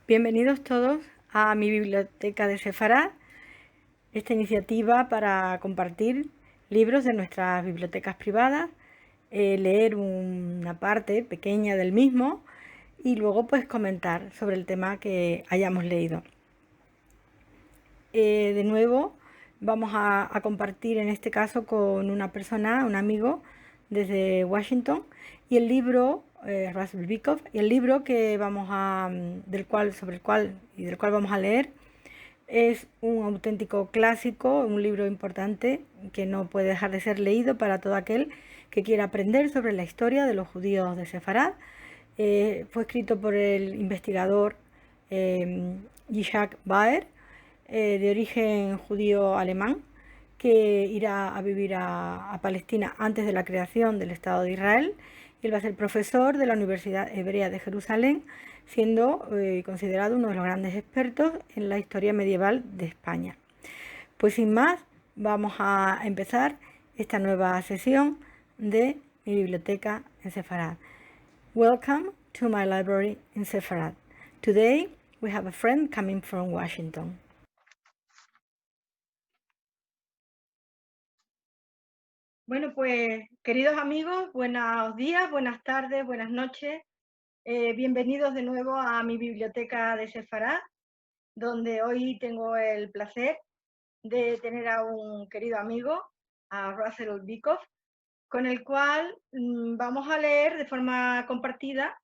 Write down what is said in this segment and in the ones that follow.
Bienvenidos todos a mi biblioteca de Sefarad, esta iniciativa para compartir libros de nuestras bibliotecas privadas, leer una parte pequeña del mismo y luego pues comentar sobre el tema que hayamos leído. De nuevo vamos a compartir en este caso con una persona, un amigo desde Washington, y el libro Russell Bikoff, y el libro que del cual vamos a leer es un auténtico clásico, un libro importante que no puede dejar de ser leído para todo aquel que quiera aprender sobre la historia de los judíos de Sefarad. Fue escrito por el investigador Yizhak Baer, de origen judío alemán, que irá a vivir a Palestina antes de la creación del Estado de Israel. Él va a ser profesor de la Universidad Hebrea de Jerusalén, siendo considerado uno de los grandes expertos en la historia medieval de España. Pues sin más, vamos a empezar esta nueva sesión de mi biblioteca en Sefarad. Welcome to my library in Sefarad. Today we have a friend coming from Washington. Bueno, pues queridos amigos, buenos días, buenas tardes, buenas noches. Bienvenidos de nuevo a mi biblioteca de Sefarad, donde hoy tengo el placer de tener a un querido amigo, a Russell Bikoff, con el cual vamos a leer de forma compartida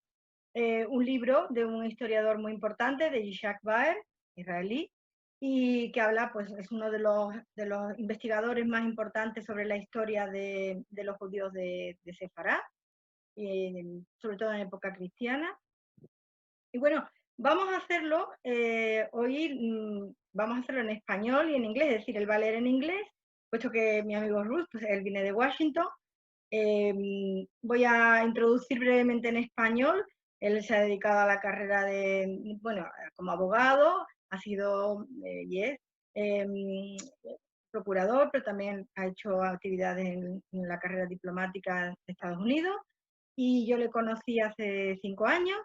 un libro de un historiador muy importante, de Yitzhak Baer, israelí, y que habla, pues es uno de los investigadores más importantes sobre la historia de los judíos de Sefarad, sobre todo en época cristiana. Y bueno, vamos a hacerlo hoy, vamos a hacerlo en español y en inglés, es decir, él va a leer en inglés, puesto que mi amigo Ruth, pues él viene de Washington. Voy a introducir brevemente en español. Él se ha dedicado a la carrera bueno, como abogado, ha sido y es procurador, pero también ha hecho actividades en la carrera diplomática de Estados Unidos. Y yo le conocí hace 5 años,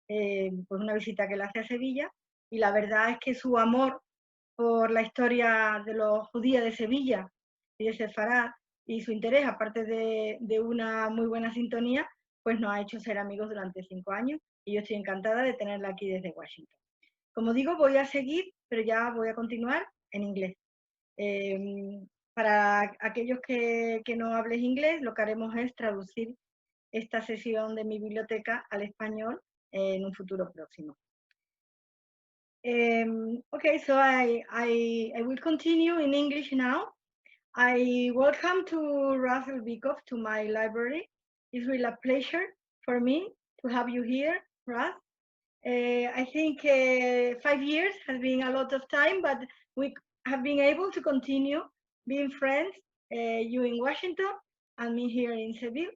pues una visita que le hace a Sevilla, y la verdad es que su amor por la historia de los judíos de Sevilla y de Sefarad y su interés, aparte de una muy buena sintonía, pues nos ha hecho ser amigos durante 5 años y yo estoy encantada de tenerla aquí desde Washington. Como digo, voy a seguir, pero ya voy a continuar en inglés. Para aquellos que no hablen inglés, lo que haremos es traducir esta sesión de mi biblioteca al español en un futuro próximo. Okay, so I will continue in English now. I welcome to Russell Bikoff to my library. It's really a pleasure for me to have you here, Russ. I think 5 years has been a lot of time, but we have been able to continue being friends, you in Washington and me here in Seville.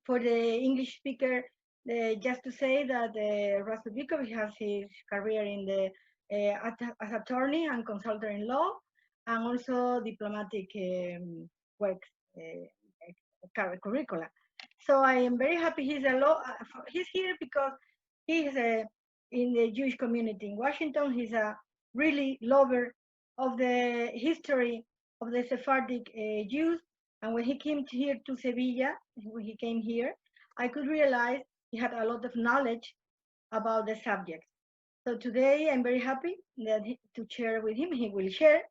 For the English speaker, just to say that Russell Bikoff has his career in the as attorney and consultant in law, and also diplomatic work curricula. So I am very happy he's here because he's in the Jewish community in Washington. He's a really lover of the history of the Sephardic Jews. And when he came here to Sevilla, when he came here, I could realize he had a lot of knowledge about the subject. So today I'm very happy to share with him. He will share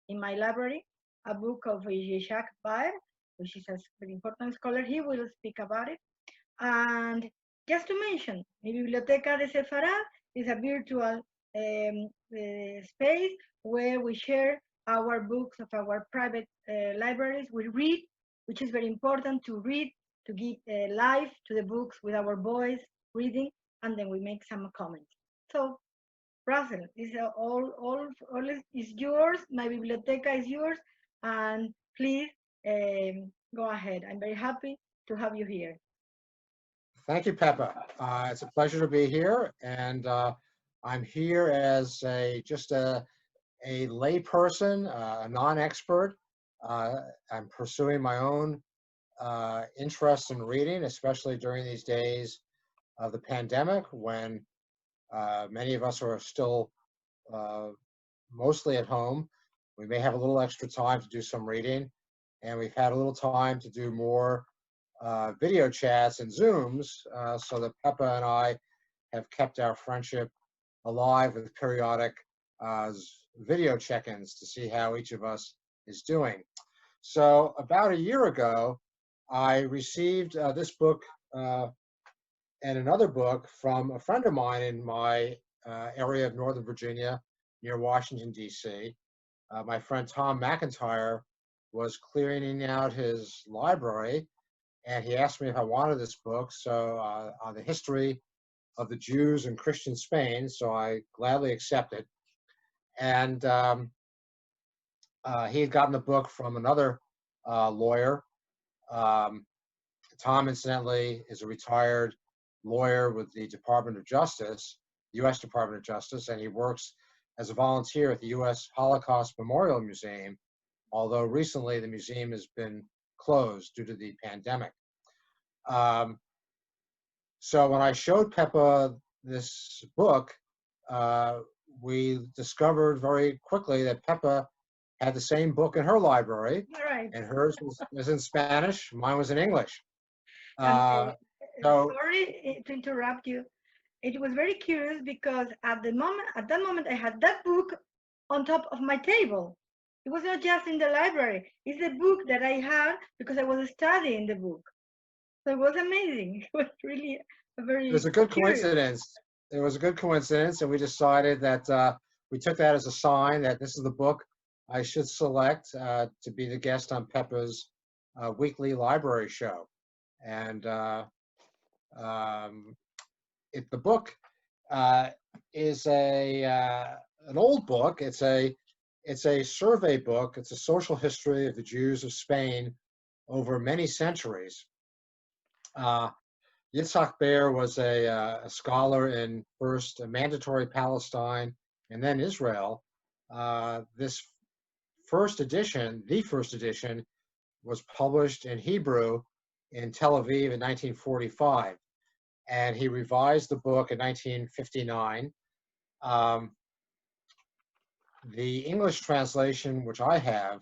in my library a book of Yizthak Baer, which is a very important scholar. He will speak about it. And just to mention, the Biblioteca de Sefarad is a virtual space where we share our books of our private libraries. We read, which is very important to read, to give life to the books with our voice reading, and then we make some comments. So, Russell, is all is yours. My biblioteca is yours, and please go ahead. I'm very happy to have you here. Thank you, Pepa. It's a pleasure to be here, and I'm here as just a lay person, a non-expert. I'm pursuing my own interest in reading, especially during these days of the pandemic, when Many of us are still mostly at home. We may have a little extra time to do some reading, and we've had a little time to do more video chats and Zooms, so that Pepa and I have kept our friendship alive with periodic video check-ins to see how each of us is doing. So about a year ago, I received this book and another book from a friend of mine in my area of Northern Virginia near Washington, D.C. My friend Tom McIntyre was clearing out his library, and he asked me if I wanted this book, so on the history of the Jews in Christian Spain, so I gladly accepted. And he had gotten the book from another lawyer. Tom, incidentally, is a retired lawyer with the Department of Justice, U.S. Department of Justice, and he works as a volunteer at the U.S. Holocaust Memorial Museum, although recently the museum has been closed due to the pandemic. So when I showed Pepa this book, we discovered very quickly that Pepa had the same book in her library, Right. and hers was in Spanish, mine was in English. And, So sorry to interrupt you. It was very curious because at that moment, I had that book on top of my table. It was not just in the library. It's the book that I had because I was studying the book. So it was amazing. It was really a very it was a good curious. coincidence. It was a good coincidence, and we decided that we took that as a sign that this is the book I should select to be the guest on Pepa's weekly library show. And the book is an old book. It's a survey book. It's a social history of the Jews of Spain over many centuries. Yizthak Baer was a scholar in first mandatory Palestine and then Israel. This first edition, the first edition, was published in Hebrew in Tel Aviv in 1945, and he revised the book in 1959. The English translation, which I have,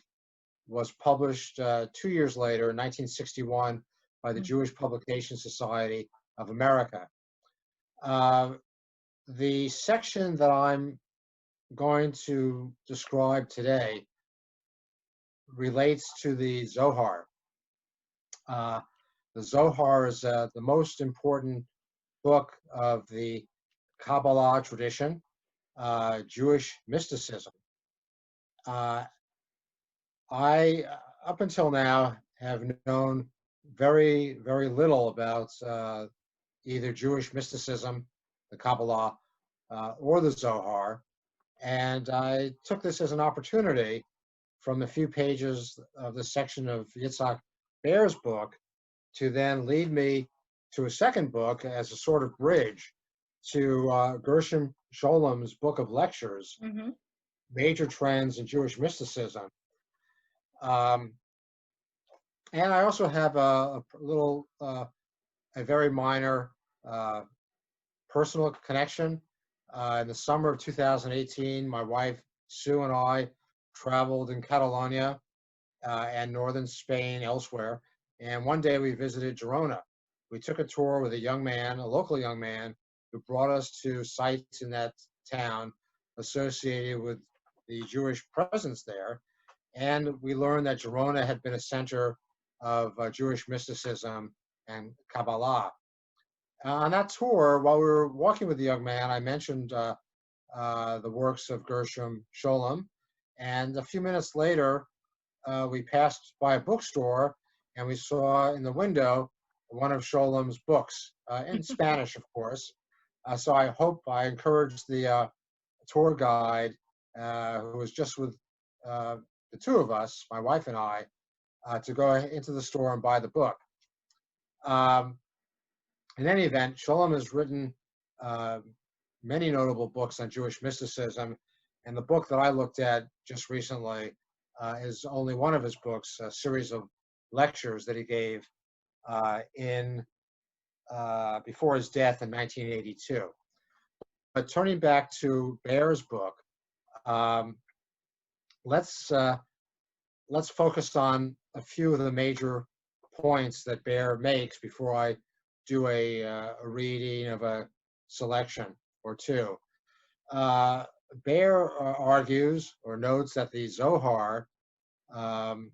was published 2 years later in 1961 by the Jewish Publication Society of America. The section that I'm going to describe today relates to the Zohar. The Zohar is the most important book of the Kabbalah tradition, Jewish mysticism. I, up until now, have known very, very little about either Jewish mysticism, the Kabbalah, or the Zohar. And I took this as an opportunity from the few pages of the section of Yitzhak Baer's book to then lead me to a second book as a sort of bridge to Gershom Scholem's book of lectures, Major Trends in Jewish Mysticism. And I also have a very minor personal connection. In the summer of 2018, my wife Sue and I traveled in Catalonia and northern Spain, elsewhere. And one day we visited Girona. We took a tour with a local young man, who brought us to sites in that town associated with the Jewish presence there. And we learned that Girona had been a center of Jewish mysticism and Kabbalah. On that tour, while we were walking with the young man, I mentioned the works of Gershom Scholem. And a few minutes later, we passed by a bookstore and we saw in the window one of Scholem's books, in Spanish, of course. So I encouraged the tour guide, who was just with the two of us, my wife and I, to go into the store and buy the book. In any event, Scholem has written many notable books on Jewish mysticism, and the book that I looked at just recently is only one of his books, a series of lectures that he gave before his death in 1982. But turning back to Baer's book, um, let's focus on a few of the major points that Baer makes before I do a reading of a selection or two. Baer argues or notes that the Zohar um,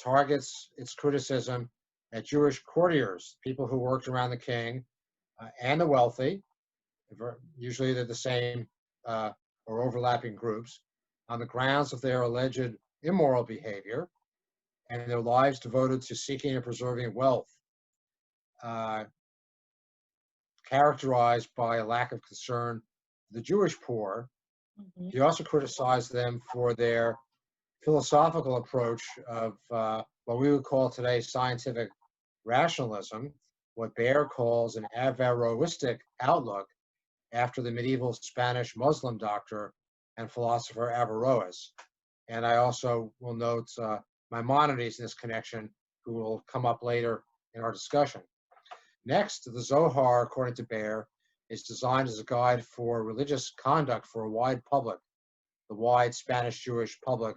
targets its criticism at Jewish courtiers, people who worked around the king, and the wealthy. Usually they're the same or overlapping groups, on the grounds of their alleged immoral behavior and their lives devoted to seeking and preserving wealth, characterized by a lack of concern for the Jewish poor. Mhm. He also criticized them for their philosophical approach of what we would call today scientific rationalism, what Baer calls an Averroistic outlook after the medieval Spanish Muslim doctor and philosopher Averroes. And I also will note Maimonides in this connection, who will come up later in our discussion. Next, the Zohar, according to Baer, is designed as a guide for religious conduct for a wide public, the wide Spanish Jewish public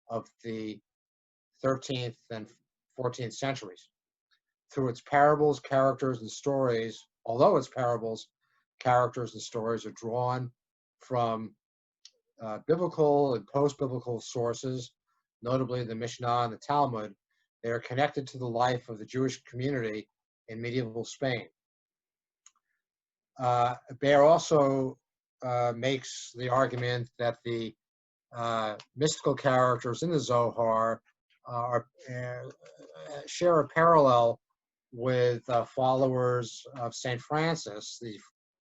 of the 13th and 14th centuries. Through its parables, characters, and stories, although its parables, characters, and stories are drawn from biblical and post-biblical sources, notably the Mishnah and the Talmud, they are connected to the life of the Jewish community in medieval Spain. Baer also makes the argument that the mystical characters in the Zohar share a parallel with followers of St. Francis,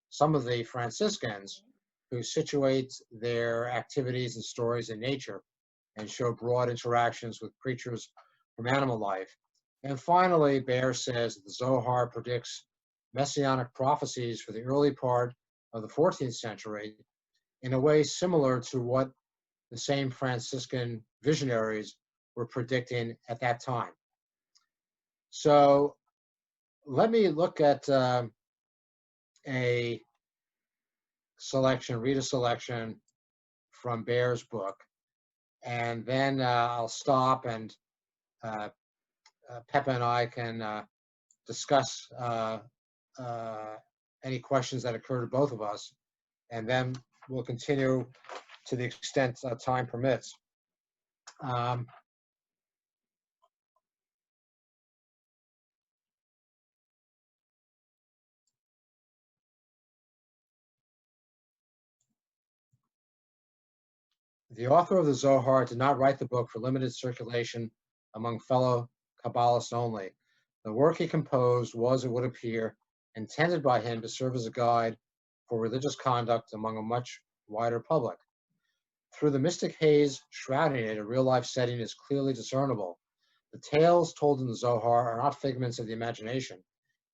some of the Franciscans, who situate their activities and stories in nature and show broad interactions with creatures from animal life. And finally, Baer says that the Zohar predicts messianic prophecies for the early part of the 14th century in a way similar to what the same Franciscan visionaries were predicting at that time. So let me look at a selection, read a selection from Baer's book, and then I'll stop and Pepa and I can discuss any questions that occur to both of us, and then we'll continue to the extent time permits. The author of the Zohar did not write the book for limited circulation among fellow Kabbalists only. The work he composed was, it would appear, intended by him to serve as a guide for religious conduct among a much wider public. Through the mystic haze shrouding it, a real-life setting is clearly discernible. The tales told in the Zohar are not figments of the imagination,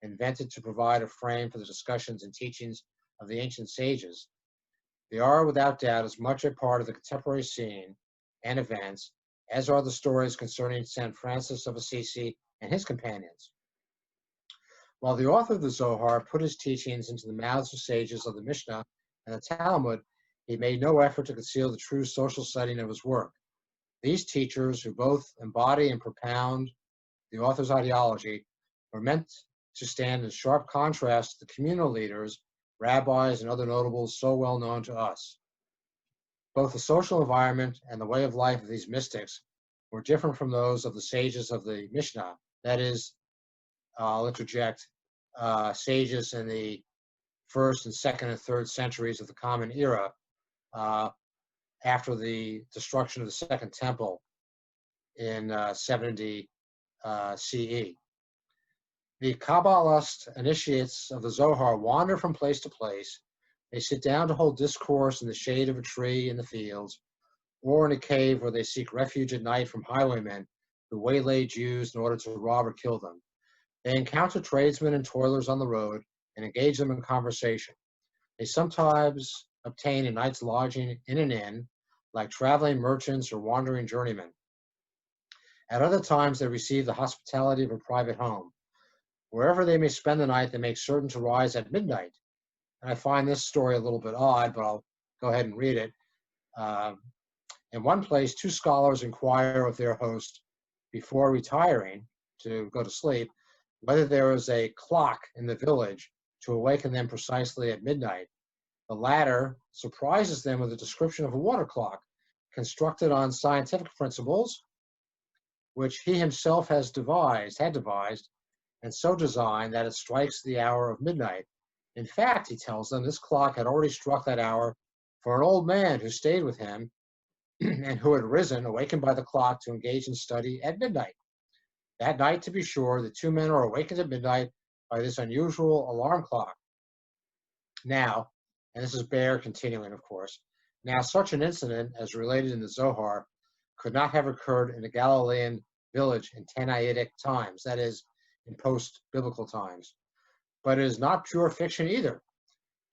invented to provide a frame for the discussions and teachings of the ancient sages. They are, without doubt, as much a part of the contemporary scene and events as are the stories concerning St. Francis of Assisi and his companions. While the author of the Zohar put his teachings into the mouths of sages of the Mishnah and the Talmud, he made no effort to conceal the true social setting of his work. These teachers, who both embody and propound the author's ideology, were meant to stand in sharp contrast to the communal leaders, rabbis, and other notables so well known to us. Both the social environment and the way of life of these mystics were different from those of the sages of the Mishnah. That is, I'll interject, sages in the 1st and 2nd and 3rd centuries of the Common Era, after the destruction of the Second Temple in 70 CE. The Kabbalist initiates of the Zohar wander from place to place. They sit down to hold discourse in the shade of a tree in the fields, or in a cave where they seek refuge at night from highwaymen who waylay Jews in order to rob or kill them. They encounter tradesmen and toilers on the road and engage them in conversation. They sometimes obtain a night's lodging in an inn, like traveling merchants or wandering journeymen. At other times, they receive the hospitality of a private home. Wherever they may spend the night, they make certain to rise at midnight And I find this story a little bit odd, but I'll go ahead and read it. In one place, two scholars inquire of their host before retiring to go to sleep whether there is a clock in the village to awaken them precisely at midnight. The latter surprises them with a description of a water clock constructed on scientific principles, which he himself had devised, and so designed that it strikes the hour of midnight. In fact, he tells them, this clock had already struck that hour for an old man who stayed with him and who had risen, awakened by the clock, to engage in study at midnight. That night, to be sure, the two men are awakened at midnight by this unusual alarm clock. Now, and this is Baer continuing, of course, now such an incident as related in the Zohar could not have occurred in a Galilean village in Tanaitic times, that is, in post-biblical times. But it is not pure fiction either.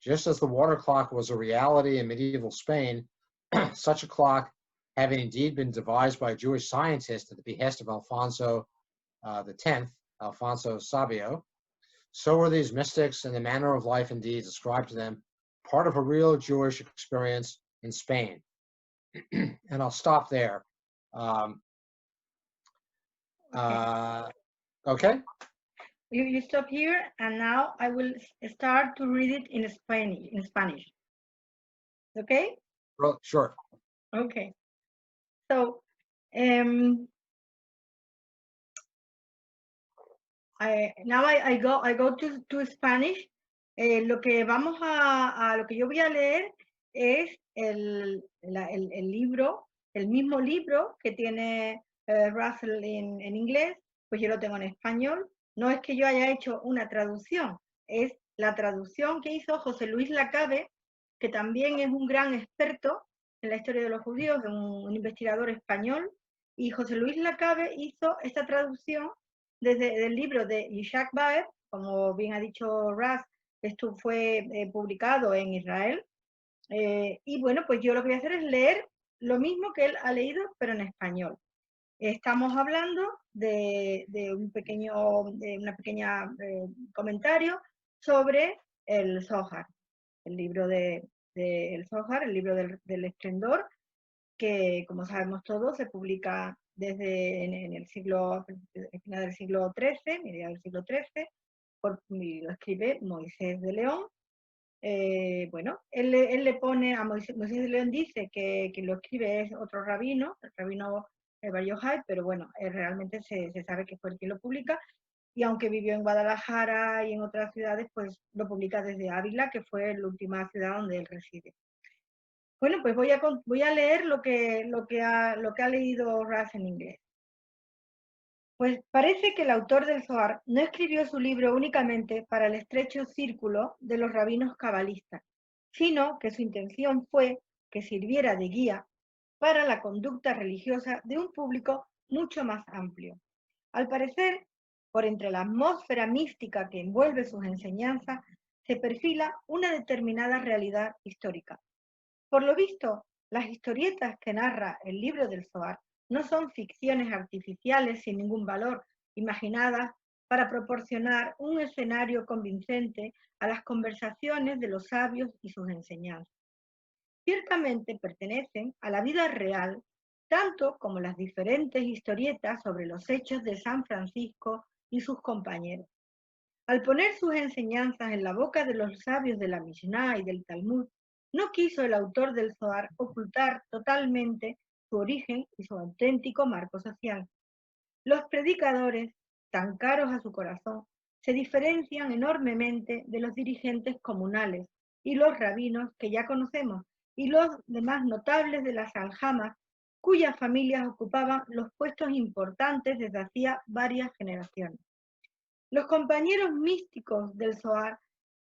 Just as the water clock was a reality in medieval Spain, such a clock, having indeed been devised by a Jewish scientist at the behest of Alfonso X, Alfonso Sabio, so were these mystics and the manner of life and deeds ascribed to them part of a real Jewish experience in Spain. And I'll stop there. Okay? You stop here, and now I will start to read it in Spanish. Okay? Well, sure. Okay. So, I go to Spanish. Lo que vamos lo que yo voy a leer es el libro, el mismo libro que tiene Russell en inglés, pues yo lo tengo en español. No es que yo haya hecho una traducción, es la traducción que hizo José Luis Lacabe, que también es un gran experto en la historia de los judíos, un investigador español, y José Luis Lacabe hizo esta traducción desde el libro de Yizhak Baer, como bien ha dicho Russ, esto fue publicado en Israel. Y bueno, pues yo lo que voy a hacer es leer lo mismo que él ha leído, pero en español. Estamos hablando de un pequeña comentario sobre el Zohar, el libro del Zohar, el libro del esplendor, que como sabemos todos se publica desde en el final del siglo XIII, mediados del siglo XIII, lo escribe Moisés de León. Bueno, él le pone a Moisés de León, dice que quien lo escribe es otro rabino, el rabino Bar Yochai, pero bueno, realmente se sabe que fue el que lo publica, y aunque vivió en Guadalajara y en otras ciudades, pues lo publica desde Ávila, que fue la última ciudad donde él reside. Bueno, pues voy a leer lo que ha leído Russ en inglés. Pues parece que el autor del Zohar no escribió su libro únicamente para el estrecho círculo de los rabinos cabalistas, sino que su intención fue que sirviera de guía para la conducta religiosa de un público mucho más amplio. Al parecer, por entre la atmósfera mística que envuelve sus enseñanzas, se perfila una determinada realidad histórica. Por lo visto, las historietas que narra el libro del Zohar no son ficciones artificiales sin ningún valor, imaginadas para proporcionar un escenario convincente a las conversaciones de los sabios y sus enseñanzas. Ciertamente pertenecen a la vida real, tanto como las diferentes historietas sobre los hechos de San Francisco y sus compañeros. Al poner sus enseñanzas en la boca de los sabios de la Mishnah y del Talmud, no quiso el autor del Zohar ocultar totalmente su origen y su auténtico marco social. Los predicadores, tan caros a su corazón, se diferencian enormemente de los dirigentes comunales y los rabinos que ya conocemos y los demás notables de las aljamas, cuyas familias ocupaban los puestos importantes desde hacía varias generaciones. Los compañeros místicos del Zohar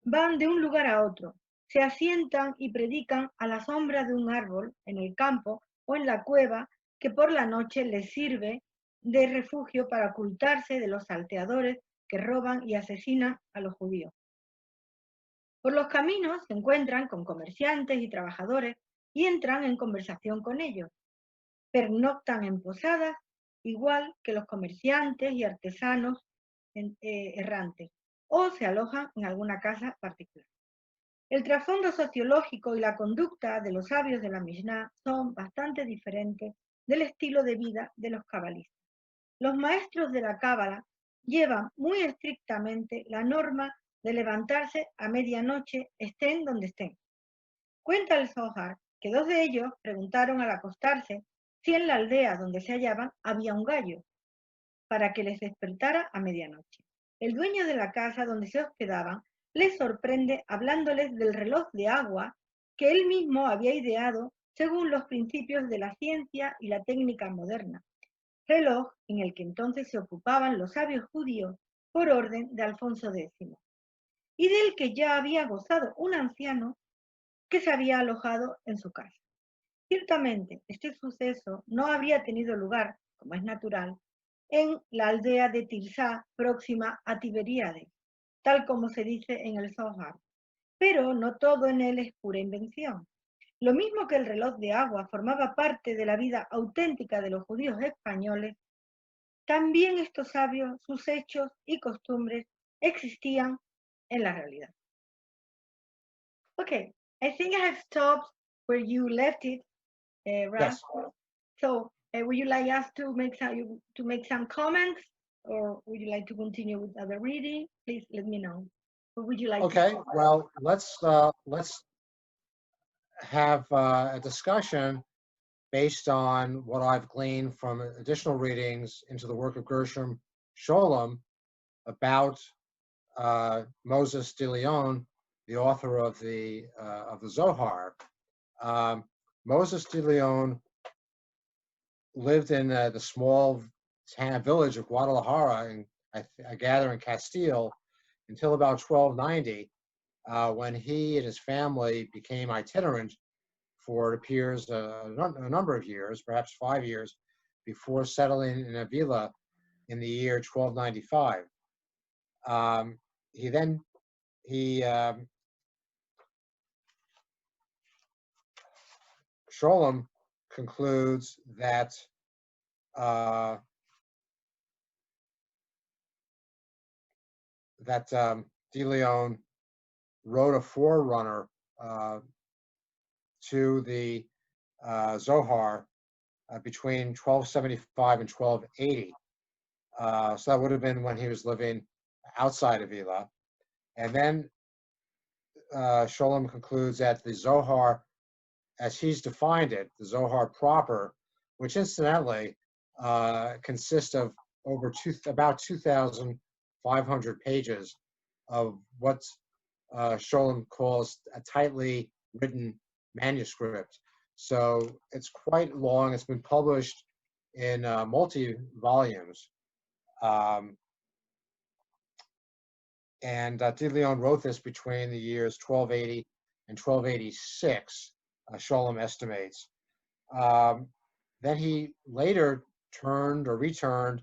van de un lugar a otro, se asientan y predican a la sombra de un árbol, en el campo o en la cueva que por la noche les sirve de refugio para ocultarse de los salteadores que roban y asesinan a los judíos. Por los caminos se encuentran con comerciantes y trabajadores y entran en conversación con ellos. Pernoctan en posadas, igual que los comerciantes y artesanos errantes, o se alojan en alguna casa particular. El trasfondo sociológico y la conducta de los sabios de la Mishnah son bastante diferentes del estilo de vida de los cabalistas. Los maestros de la Cábala llevan muy estrictamente la norma de levantarse a medianoche, estén donde estén. Cuenta el Zohar que 2 de ellos preguntaron al acostarse si en la aldea donde se hallaban había un gallo, para que les despertara a medianoche. El dueño de la casa donde se hospedaban les sorprende hablándoles del reloj de agua que él mismo había ideado según los principios de la ciencia y la técnica moderna, reloj en el que entonces se ocupaban los sabios judíos por orden de Alfonso X, y del que ya había gozado un anciano que se había alojado en su casa. Ciertamente, este suceso no habría tenido lugar, como es natural, en la aldea de Tirsá, próxima a Tiberíades, tal como se dice en el Zohar. Pero no todo en él es pura invención. Lo mismo que el reloj de agua formaba parte de la vida auténtica de los judíos españoles, también estos sabios, sus hechos y costumbres existían en la realidad. Okay, I think I have stopped where you left it, Russ. Yes. So, would you like us to make some comments, or would you like to continue with other reading? Please let me know. What would you like? Okay. Well, let's have a discussion based on what I've gleaned from additional readings into the work of Gershom Scholem about Moses de Leon, the author of the Zohar. Moses de Leon lived in the small village of Guadalajara, I gather in Castile, until about 1290, when he and his family became itinerant for, it appears, a number of years, perhaps 5 years, before settling in Avila in the year 1295. Scholem concludes that de Leon wrote a forerunner to the Zohar between 1275 and 1280. So that would have been when he was living outside of Avila. And then Scholem concludes that the Zohar, as he's defined it, the Zohar proper, which incidentally consists of about 2,500 pages of what Scholem calls a tightly written manuscript. So it's quite long. It's been published in multi-volumes. And de Leon wrote this between the years 1280 and 1286, Scholem estimates. Then he later returned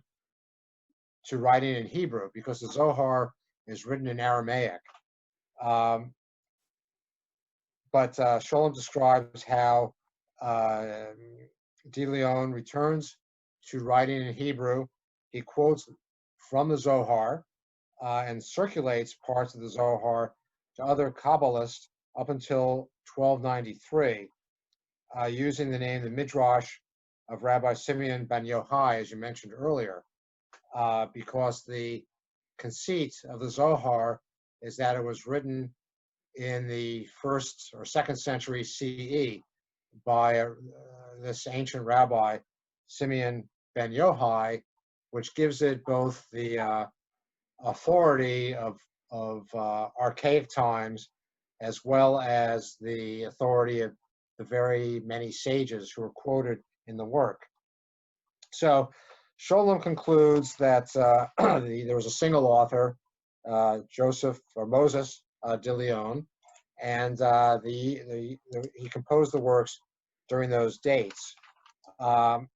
to writing in Hebrew, because the Zohar is written in Aramaic. But Scholem describes how de Leon returns to writing in Hebrew. He quotes from the Zohar and circulates parts of the Zohar to other Kabbalists up until 1293, using the name, the Midrash of Rabbi Simeon ben Yochai, as you mentioned earlier, because the conceit of the Zohar is that it was written in the 1st or 2nd century CE by this ancient rabbi, Simeon ben Yochai, which gives it both the authority of archaic times, as well as the authority of the very many sages who are quoted in the work. So Scholem concludes that there was a single author, Moses de Leon, and he composed the works during those dates. So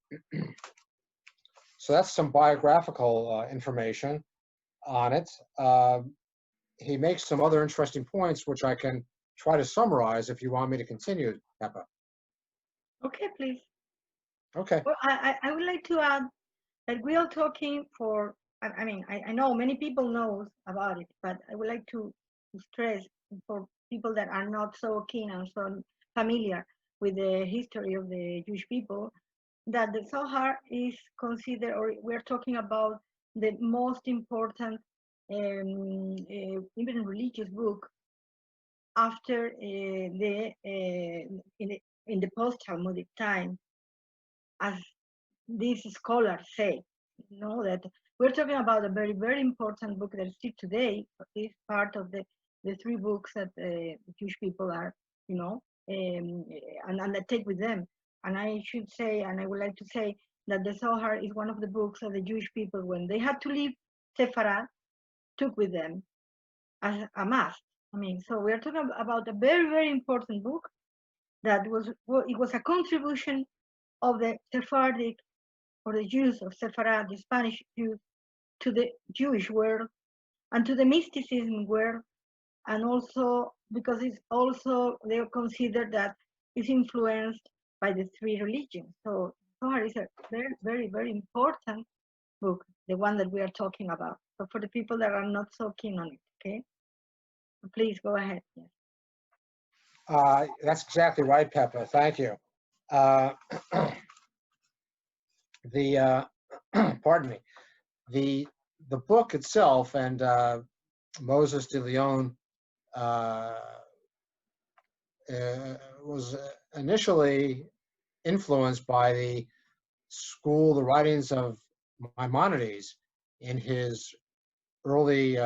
that's some biographical information on it. He makes some other interesting points, which I can try to summarize if you want me to continue, Pepa. Okay, please. Okay. Well, I would like to add that we are talking for, I know many people know about it, but I would like to stress for people that are not so keen and so familiar with the history of the Jewish people, that the Zohar is considered, or we're talking about the most important, even religious book after in the post-Talmudic time, as these scholars say, that we're talking about a very, very important book that still today is part of the three books that Jewish people are, and they take with them. And I should say, and I would like to say, that the Zohar is one of the books that the Jewish people, when they had to leave Sefarad, took with them as a must. I mean, so we are talking about a very, very important book that it was a contribution of the Sephardic, or the Jews of Sefarad, the Spanish Jews, to the Jewish world and to the mysticism world, and also because it's also, they consider that it's influenced by the three religions. So Zohar is a very, very, very important book, the one that we are talking about. So for the people that are not so keen on it, okay? Please go ahead. Yes. That's exactly right, Pepa. Thank you. Pardon me. The book itself, and Moses de Leon was initially influenced by the writings of Maimonides in his early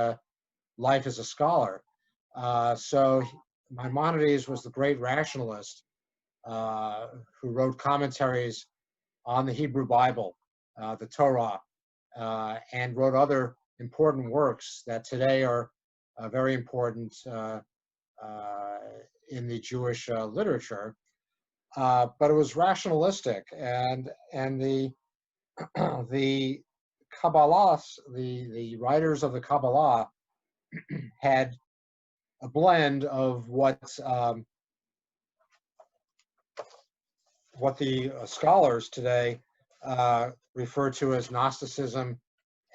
life as a scholar. So Maimonides was the great rationalist who wrote commentaries on the Hebrew Bible, the Torah, and wrote other important works that today are very important in the Jewish literature. But it was rationalistic, and the the Kabbalah, the writers of the Kabbalah had a blend of what the scholars today refer to as Gnosticism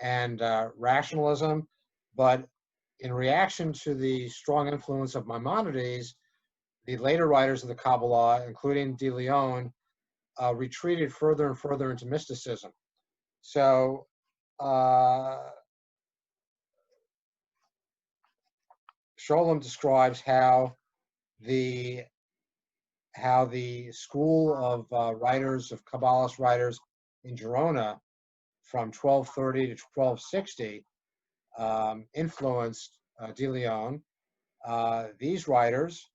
and rationalism, but in reaction to the strong influence of Maimonides, the later writers of the Kabbalah, including De Leon, retreated further and further into mysticism. So Sholem describes how the school of writers, of Kabbalist writers in Gerona from 1230 to 1260 influenced De Leon. These writers,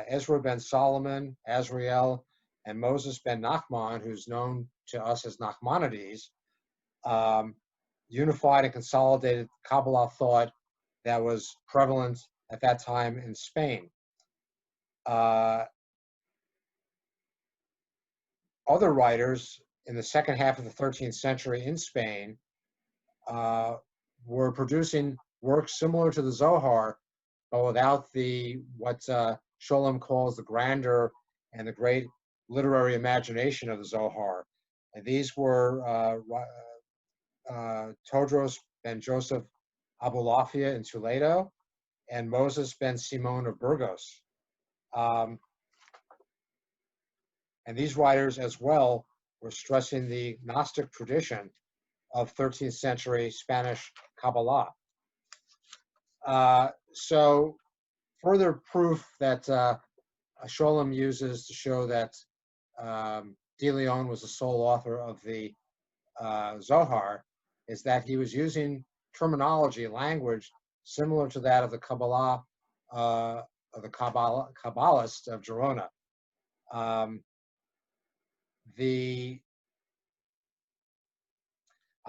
Ezra ben Solomon, Azrael, and Moses ben Nachman, who's known to us as Nachmanides, unified and consolidated Kabbalah thought that was prevalent at that time in Spain. Other writers in the second half of the 13th century in Spain were producing works similar to the Zohar, but without what Sholem calls the grandeur and the great literary imagination of the Zohar. And these were Todros ben Joseph Abulafia in Toledo and Moses ben Simon of Burgos. And these writers as well were stressing the Gnostic tradition of 13th century Spanish Kabbalah. So further proof that Sholem uses to show that De Leon was the sole author of the Zohar is that he was using terminology, language similar to that of the Kabbalah, Kabbalist of Gerona. On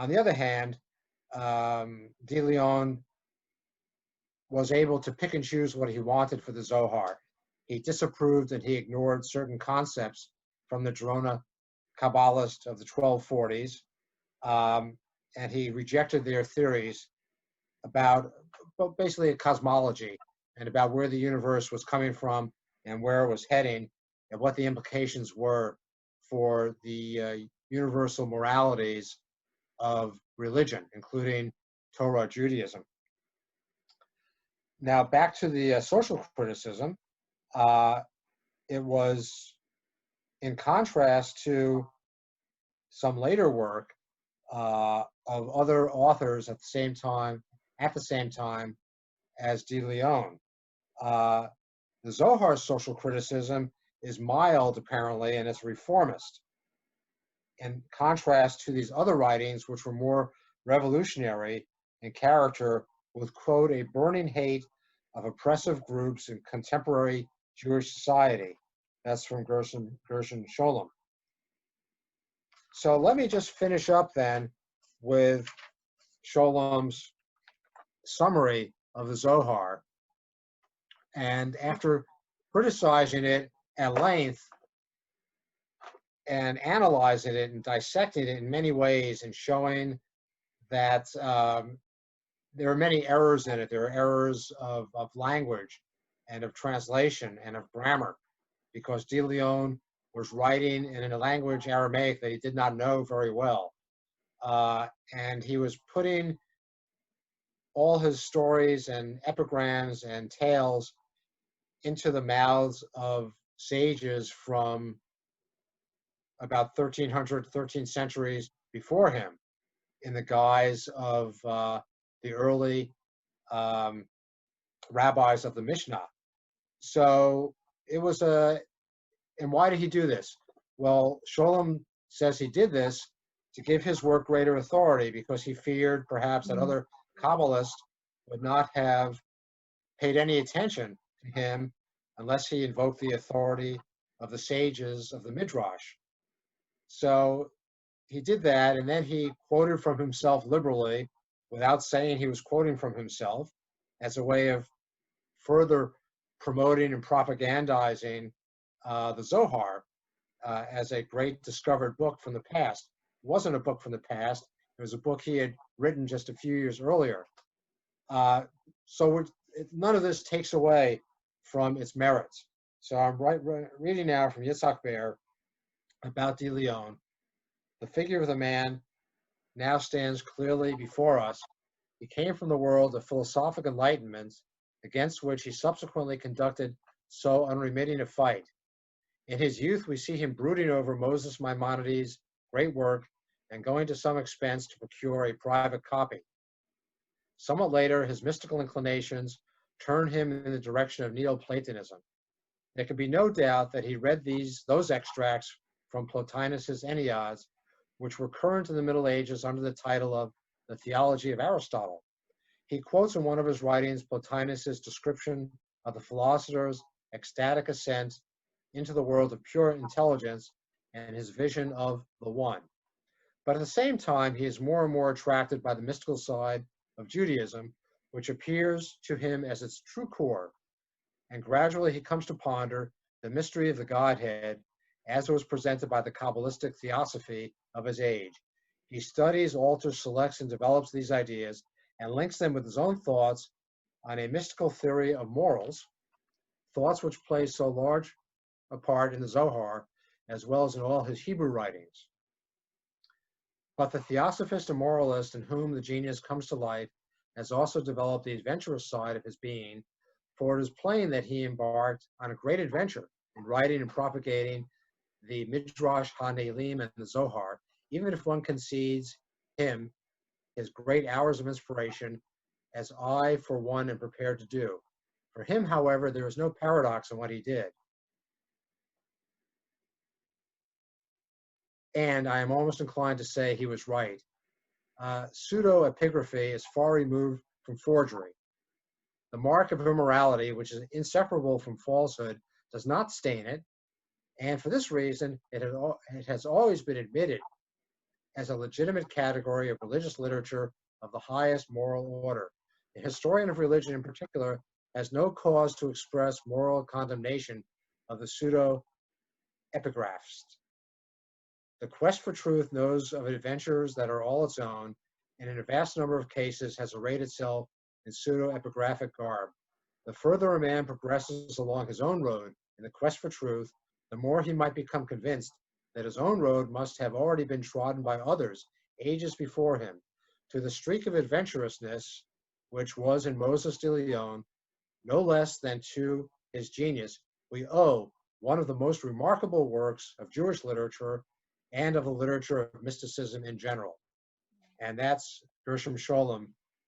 the other hand, De Leon was able to pick and choose what he wanted for the Zohar. He disapproved and he ignored certain concepts from the Gerona Kabbalist of the 1240s, and he rejected their theories about basically a cosmology and about where the universe was coming from and where it was heading and what the implications were for the universal moralities of religion, including Torah Judaism. Now back to the social criticism. It was in contrast to some later work of other authors at the same time as de Leon. The Zohar's social criticism is mild, apparently, and it's reformist, in contrast to these other writings, which were more revolutionary in character, with, quote, a burning hate of oppressive groups in contemporary Jewish society. That's from Gershon Scholem. So let me just finish up then with Scholem's summary of the Zohar. And after criticizing it at length and analyzing it and dissecting it in many ways and showing that there are many errors in it. There are errors of language and of translation and of grammar, because de Leon was writing in a language, Aramaic, that he did not know very well. And he was putting all his stories and epigrams and tales into the mouths of sages from about 1300, 13 centuries before him, in the guise of the early rabbis of the Mishnah. So it was and why did he do this? Well, Scholem says he did this to give his work greater authority, because he feared perhaps that other Kabbalists would not have paid any attention to him unless he invoked the authority of the sages of the Midrash. So he did that, and then he quoted from himself liberally without saying he was quoting from himself, as a way of further promoting and propagandizing the Zohar as a great discovered book from the past. It wasn't a book from the past. It was a book he had written just a few years earlier. So none of this takes away from its merits. So I'm reading now from Yitzhak Baer about de Leon. The figure of the man now stands clearly before us. He came from the world of philosophic enlightenment, against which he subsequently conducted so unremitting a fight. In his youth, we see him brooding over Moses Maimonides' great work and going to some expense to procure a private copy. Somewhat later, his mystical inclinations turned him in the direction of Neoplatonism. There can be no doubt that he read those extracts from Plotinus's Enneads, which were current in the Middle Ages under the title of The Theology of Aristotle. He quotes in one of his writings Plotinus's description of the philosopher's ecstatic ascent into the world of pure intelligence and his vision of the One. But at the same time, he is more and more attracted by the mystical side of Judaism, which appears to him as its true core, and gradually he comes to ponder the mystery of the Godhead as it was presented by the Kabbalistic theosophy of his age. He studies, alters, selects, and develops these ideas and links them with his own thoughts on a mystical theory of morals, thoughts which play so large a part in the Zohar, as well as in all his Hebrew writings. But the theosophist and moralist in whom the genius comes to life has also developed the adventurous side of his being, for it is plain that he embarked on a great adventure in writing and propagating the Midrash HaNeilim and the Zohar, even if one concedes him his great hours of inspiration, as I, for one, am prepared to do. For him, however, there is no paradox in what he did. And I am almost inclined to say he was right. Pseudo-epigraphy is far removed from forgery. The mark of immorality, which is inseparable from falsehood, does not stain it, and for this reason, it has always been admitted as a legitimate category of religious literature of the highest moral order. The historian of religion in particular has no cause to express moral condemnation of the pseudo-epigraphs. The quest for truth knows of adventures that are all its own, and in a vast number of cases has arrayed itself in pseudo-epigraphic garb. The further a man progresses along his own road in the quest for truth, the more he might become convinced that his own road must have already been trodden by others ages before him. To the streak of adventurousness, which was in Moses de Leon, no less than to his genius, we owe one of the most remarkable works of Jewish literature and of the literature of mysticism in general. And that's Gershom Scholem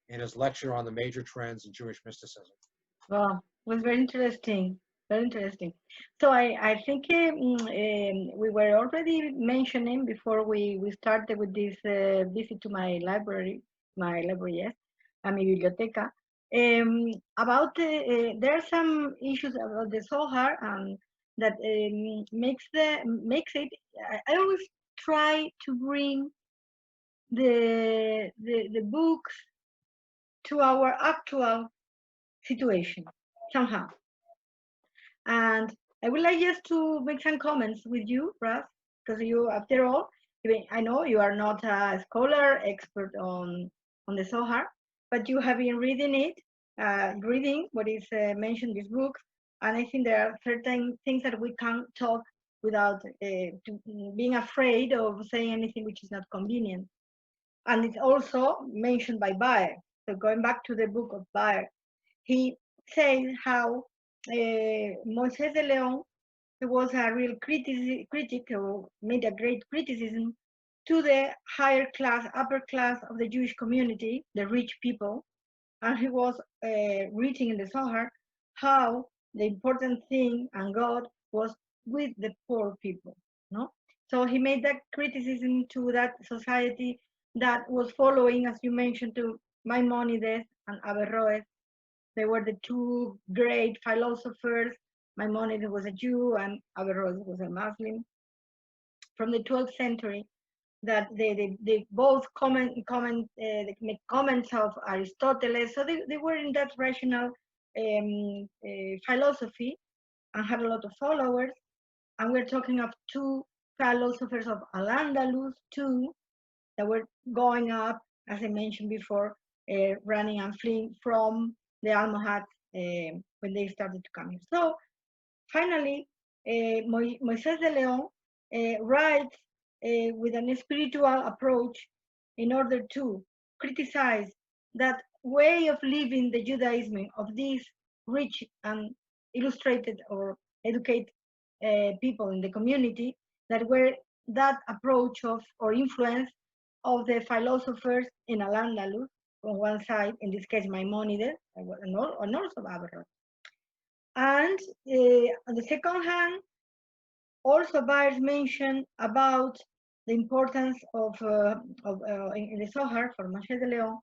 in his lecture on the major trends in Jewish mysticism. Wow, it was very interesting. Very interesting. So I think we were already mentioning before we started with this visit to my library, yes, a mi biblioteca, about there are some issues about the Zohar that makes it. I always try to bring the books to our actual situation somehow. And I would like just to make some comments with you, Russ, because you, after all, I know you are not a scholar expert on the Zohar, but you have been reading it, reading what is mentioned in this book, and I think there are certain things that we can't talk without being afraid of saying anything which is not convenient. And it's also mentioned by Baer. So going back to the book of Baer, he says how Moisés de León was a real critic who made a great criticism to the higher class, upper class of the Jewish community, the rich people, and he was reading in the Zohar how the important thing and God was with the poor people. No, so he made that criticism to that society that was following, as you mentioned, to Maimonides and Averroes. They were the two great philosophers. Maimonides was a Jew and Averroes was a Muslim from the 12th century. That they both they make comments of Aristotle. So they were in that rational philosophy and had a lot of followers. And we're talking of two philosophers of Al-Andalus too, that were going up, as I mentioned before, running and fleeing from the Almohads when they started to come here. So finally, Moisés de León writes with an spiritual approach in order to criticize that way of living the Judaism of these rich and illustrated or educated people in the community that were that approach of or influence of the philosophers in Al-Andalus on one side, in this case Maimonides, and also Averroes. And on the second hand, also Baer mentioned about the importance of in the Zohar for Moisés de León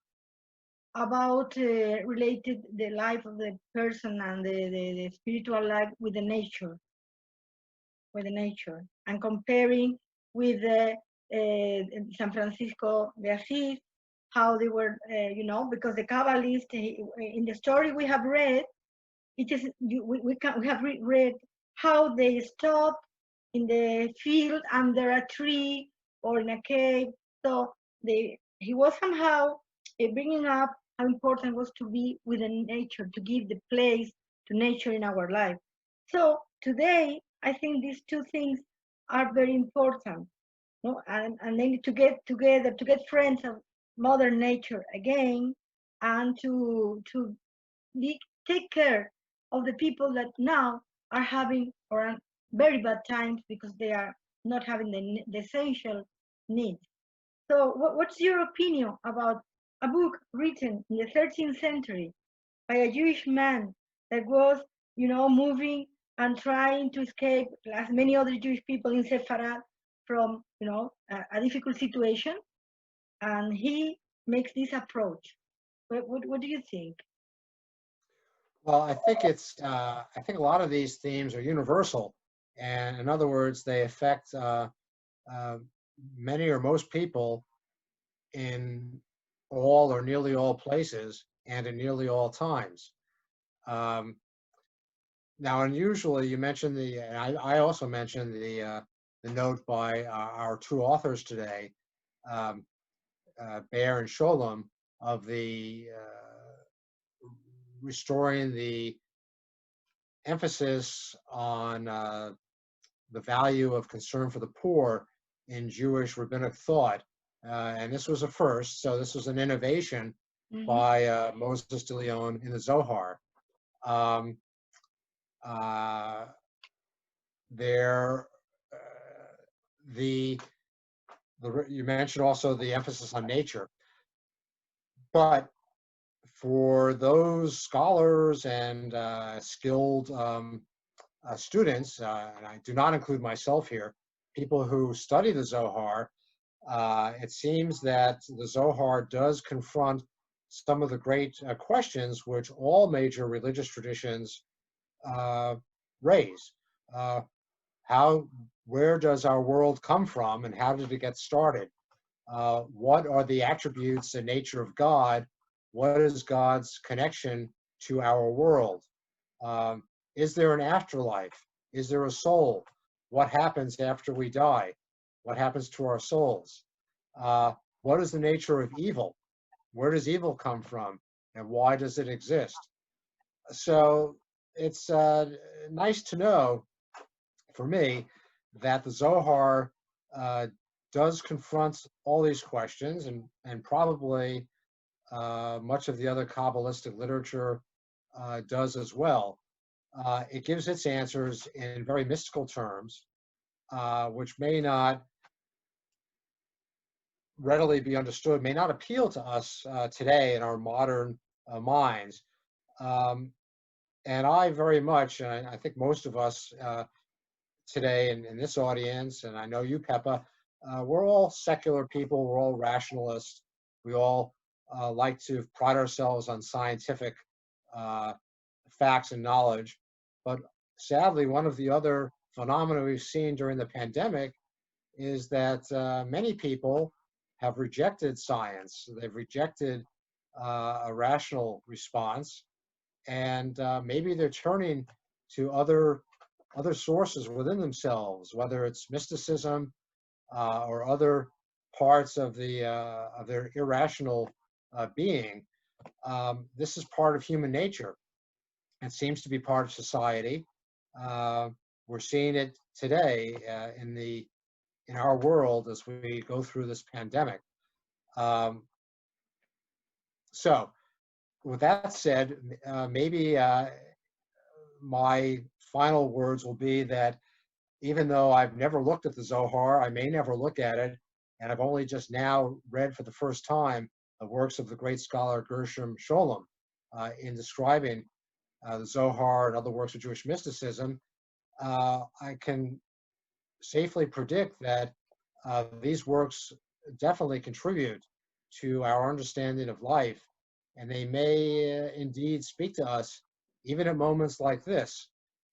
about related the life of the person and the spiritual life with the nature, and comparing with San Francisco de Asís, how they were, because the Kabbalists in the story we have read, it is we have read how they stopped in the field under a tree or in a cave. So he was somehow bringing up how important it was to be with the nature, to give the place to nature in our life. So today, I think these two things are very important, no? And they need to get together, to get friends of Mother Nature again, and to take care of the people that now are having or are very bad times because they are not having the essential needs. So what's your opinion about a book written in the 13th century by a Jewish man that was, moving and trying to escape, as many other Jewish people in Sefarad, from, a difficult situation, and he makes this approach? What do you think? Well, I think I think a lot of these themes are universal, and in other words, they affect many or most people in all or nearly all places and in nearly all times. Now, unusually, you mentioned I also mentioned the note by our two authors today, Baer and Scholem, of the restoring the emphasis on the value of concern for the poor in Jewish rabbinic thought. And this was a first, so this was an innovation by Moses de Leon in the Zohar. Um, there, the you mentioned also the emphasis on nature, but for those scholars and skilled students, and I do not include myself here, people who study the Zohar, it seems that the Zohar does confront some of the great questions which all major religious traditions raise. Uh, where does our world come from, and how did it get started? What are the attributes and nature of God? What is God's connection to our world? Um, is there an afterlife? Is there a soul? What happens after we die? What happens to our souls? Uh, what is the nature of evil? Where does evil come from? And why does it exist? So it's nice to know for me that the Zohar uh, does confront all these questions, and probably much of the other Kabbalistic literature does as well. It gives its answers in very mystical terms, which may not readily be understood, may not appeal to us today in our modern minds. Um, and I very much, and I think most of us today in this audience, and I know you, Pepa, we're all secular people, we're all rationalists. We all like to pride ourselves on scientific facts and knowledge. But sadly, one of the other phenomena we've seen during the pandemic is that many people have rejected science. They've rejected a rational response, and maybe they're turning to other sources within themselves, whether it's mysticism or other parts of their irrational being. This is part of human nature. It seems to be part of society. We're seeing it today in our world as we go through this pandemic. Um, so, with that said, maybe my final words will be that even though I've never looked at the Zohar, I may never look at it, and I've only just now read for the first time the works of the great scholar Gershom Scholem in describing the Zohar and other works of Jewish mysticism. I can safely predict that these works definitely contribute to our understanding of life, and they may indeed speak to us even at moments like this.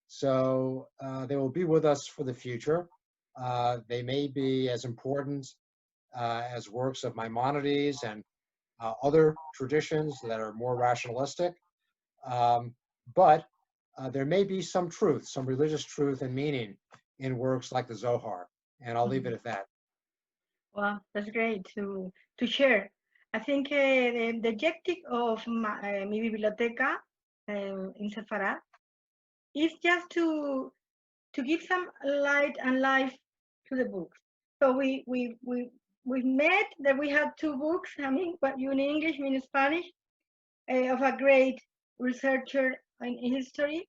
So they will be with us for the future. They may be as important as works of Maimonides and other traditions that are more rationalistic. But there may be some truth, some religious truth and meaning in works like the Zohar. And I'll leave it at that. Well, that's great to share. I think the objective of mi biblioteca in Sefarad is just to give some light and life to the books. So we met that we had two books. I mean, what you in English, me in Spanish, of a great researcher in history,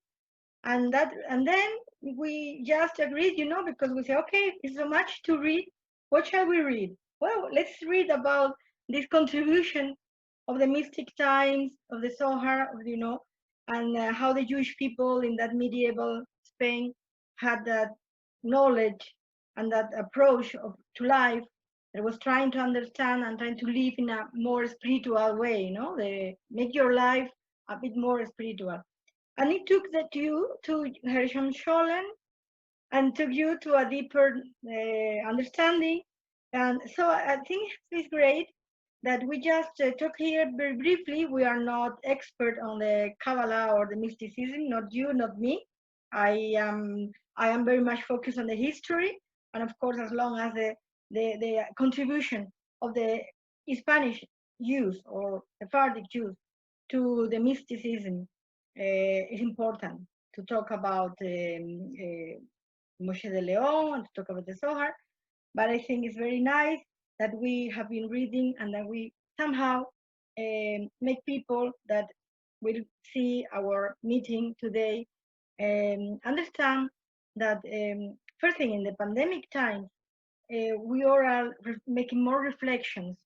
and then we just agreed, because we say, okay, it's so much to read. What shall we read? Well, let's read about this contribution of the mystic times of the Zohar, and how the Jewish people in that medieval Spain had that knowledge and that approach to life that was trying to understand and trying to live in a more spiritual way, they make your life a bit more spiritual. And it took you to Gershom Scholem and took you to a deeper understanding. And so I think it's great that we just talk here very briefly. We are not expert on the Kabbalah or the mysticism, not you, not me. I am very much focused on the history, and of course, as long as the contribution of the Spanish Jews or Sephardic Jews to the mysticism is important to talk about Moshe de Leon and to talk about the Zohar. But I think it's very nice that we have been reading and that we somehow make people that will see our meeting today, understand that first thing in the pandemic time, we all are making more reflections.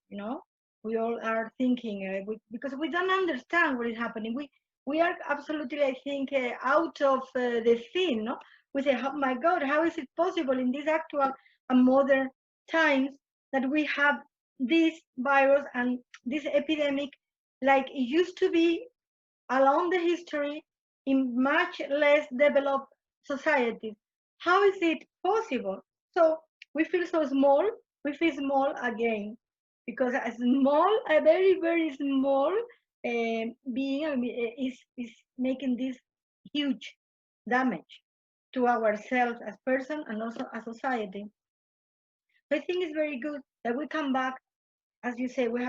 We all are thinking because we don't understand what is happening. We are absolutely, I think, out of the scene. No, we say, oh my God, how is it possible in these actual and modern times that we have this virus and this epidemic, like it used to be along the history in much less developed societies. How is it possible? So we feel so small, we feel small again, because a very, very small being is making this huge damage to ourselves as person and also as society. So I think it's very good that we come back, as you say, we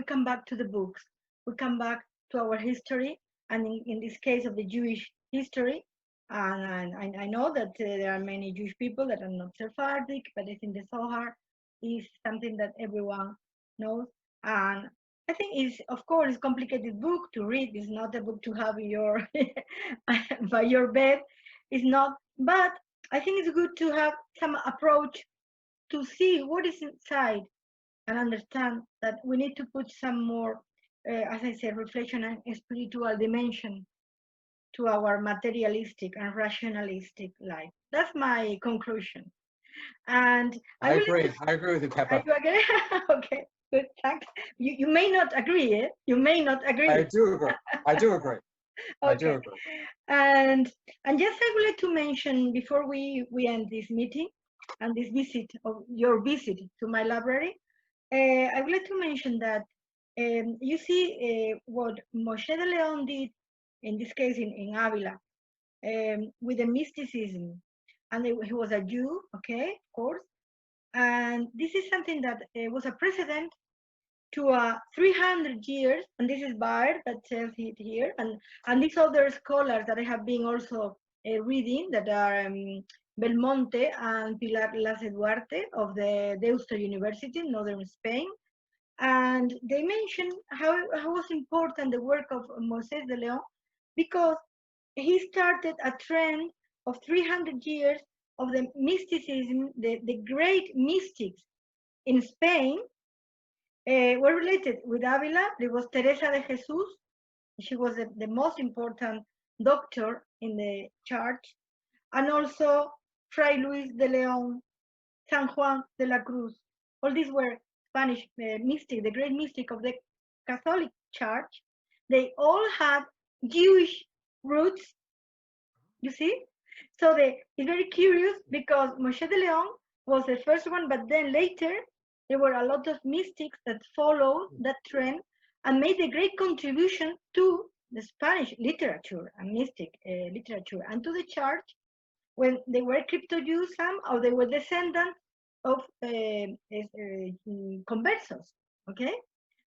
come back to the books, we come back to our history, and in this case of the Jewish history. And I know that there are many Jewish people that are not Sephardic, but I think the Zohar is something that everyone knows. And I think it's, of course, it's a complicated book to read. It's not a book to have in your by your bed. It's not, but I think it's good to have some approach to see what is inside and understand that we need to put some more, as I said, reflection and spiritual dimension to our materialistic and rationalistic life. That's my conclusion. And I agree. I agree with you, Pepa. Are you agree? Okay, good. Thanks. You may not agree. Eh? You may not agree. I do agree. I do agree. Okay. I do agree. And just I would like to mention before we end this meeting and this visit of your visit to my library, I would like to mention that you see what Moshe de Leon did in this case in Avila with the mysticism, and he was a Jew, okay, of course, and this is something that was a precedent to 300 years, and this is Baer that says it here, and these other scholars that I have been also reading that are Belmonte and Pilar Lace Duarte of the Deusto University in northern Spain, and they mention how was important the work of Moses de Leon because he started a trend of 300 years of the mysticism, the great mystics in Spain were related with Avila. There was Teresa de Jesus. She was the most important doctor in the church. And also Fray Luis de Leon, San Juan de la Cruz. All these were Spanish mystic, the great mystic of the Catholic Church. They all had Jewish roots, you see? So it's very curious because Moshe de Leon was the first one, but then later there were a lot of mystics that followed that trend and made a great contribution to the Spanish literature and mystic literature and to the church when they were crypto-Jews, some, or they were descendants of conversos, okay?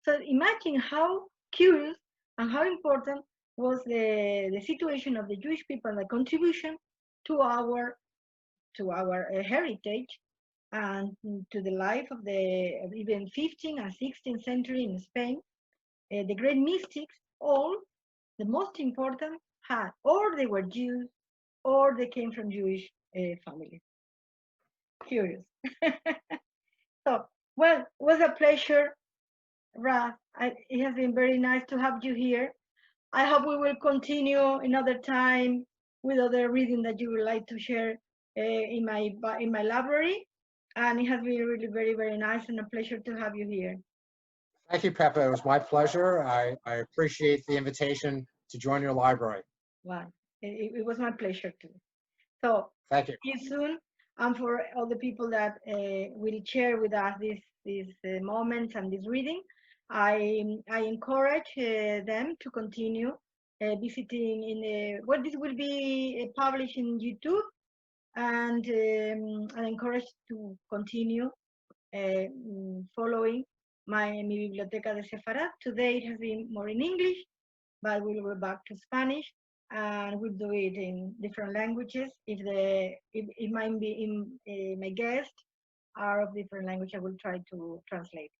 So imagine how curious and how important was the situation of the Jewish people and the contribution to our heritage and to the life of the even 15th and 16th century in Spain. The great mystics, all the most important, had, or they were Jews, or they came from Jewish families. Curious. So, well, it was a pleasure, Ra. It has been very nice to have you here. I hope we will continue another time with other reading that you would like to share in my library. And it has been really very, very nice and a pleasure to have you here. Thank you, Pepa. It was my pleasure. I appreciate the invitation to join your library. Wow, it was my pleasure too. So thank you. See you soon. And for all the people that will share with us these moments and this reading, I encourage them to continue visiting in what this will be published in YouTube, and I encourage to continue following my biblioteca de Sefarad. Today it has been more in English, but we'll go back to Spanish and we'll do it in different languages. If it might be in my guests are of different language, I will try to translate.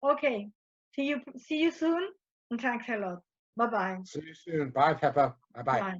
Okay, see you soon, and thanks a lot. Bye bye. See you soon. Bye, Pepa. Bye-bye. Bye.